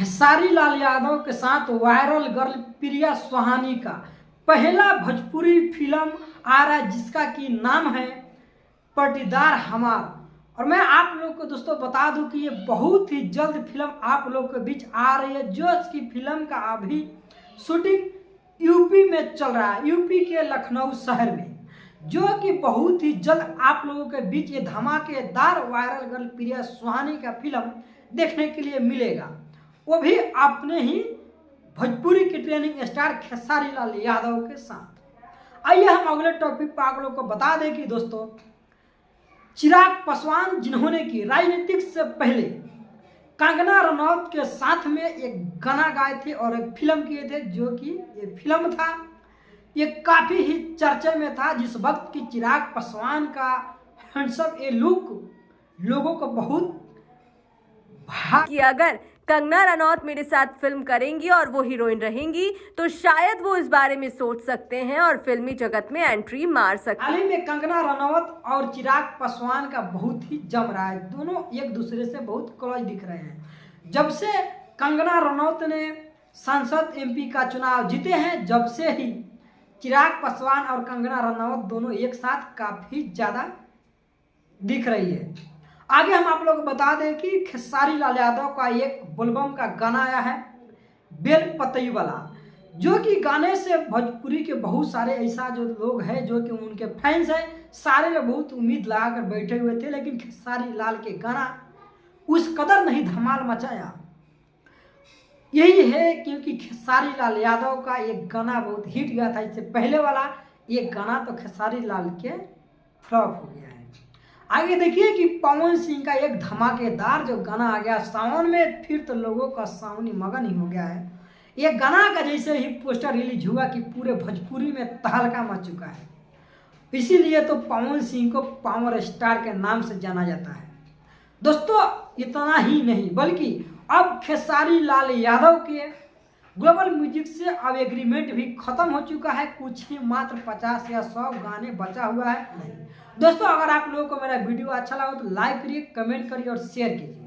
खेसारी लाल यादव के साथ viral girl प्रिया सुहानी का पहला भोजपुरी फिल्म आ रहा है जिसका कि नाम है पाटीदार हमार। और मैं आप लोग को दोस्तों बता दूं कि ये बहुत ही जल्द फिल्म आप लोग के बीच आ रही है, जो इसकी फिल्म का अभी शूटिंग यूपी में चल रहा है, यूपी के लखनऊ शहर में, जो कि बहुत ही जल्द आप लोगों के बीच ये धमाकेदार वायरल गर्ल प्रिया सुहानी का फिल्म देखने के लिए मिलेगा, वो भी अपने ही भोजपुरी की ट्रेनिंग स्टार खेसारी लाल यादव के साथ। आइए हम अगले टॉपिक पर आप लोगों को बता दें कि दोस्तों चिराग पासवान जिन्होंने कि राजनीतिक से पहले कंगना रनौत के साथ में एक गाना गाए थे और एक फिल्म किए थे, जो कि ये फिल्म था, ये काफ़ी ही चर्चे में था। जिस वक्त की चिराग पासवान का हैंडसम ये लुक लोगों को बहुत कि अगर कंगना रनौत मेरे साथ फिल्म करेंगी और वो हीरोइन रहेंगी तो शायद वो इस बारे में सोच सकते हैं और फिल्मी जगत में एंट्री मार सकते हैं। हाल ही में कंगना रनौत और चिराग पासवान का बहुत ही जम रहा है, दोनों एक दूसरे से बहुत क्लोज दिख रहे हैं। जब से कंगना रनौत ने सांसद एमपी का चुनाव जीते हैं, जब से ही चिराग पासवान और कंगना रनौत दोनों एक साथ काफ़ी ज़्यादा दिख रही है। आगे हम आप लोग को बता दें कि खेसारी लाल यादव का एक बोलबम का गाना आया है बेल पतई वाला, जो कि गाने से भोजपुरी के बहुत सारे ऐसा जो लोग हैं जो कि उनके फैंस हैं, सारे लोग बहुत उम्मीद लगा कर बैठे हुए थे, लेकिन खेसारी लाल के गाना उस कदर नहीं धमाल मचाया। यही है क्योंकि खेसारी लाल यादव का एक गाना बहुत हिट गया था, इससे पहले वाला ये गाना तो खेसारी लाल के फ्लॉप हो गया है। आगे देखिए कि पवन सिंह का एक धमाकेदार जो गाना आ गया सावन में, फिर तो लोगों का सावनी मगन ही हो गया है। ये गाना का जैसे ही पोस्टर रिलीज हुआ कि पूरे भोजपुरी में तहलका मच चुका है, इसीलिए तो पवन सिंह को पावर स्टार के नाम से जाना जाता है। दोस्तों इतना ही नहीं बल्कि अब खेसारी लाल यादव के ग्लोबल म्यूजिक से अब एग्रीमेंट भी खत्म हो चुका है, कुछ ही मात्र 50 या 100 गाने बचा हुआ है। नहीं दोस्तों, अगर आप लोगों को मेरा वीडियो अच्छा लगा तो लाइक करिए, कमेंट करिए और शेयर कीजिए।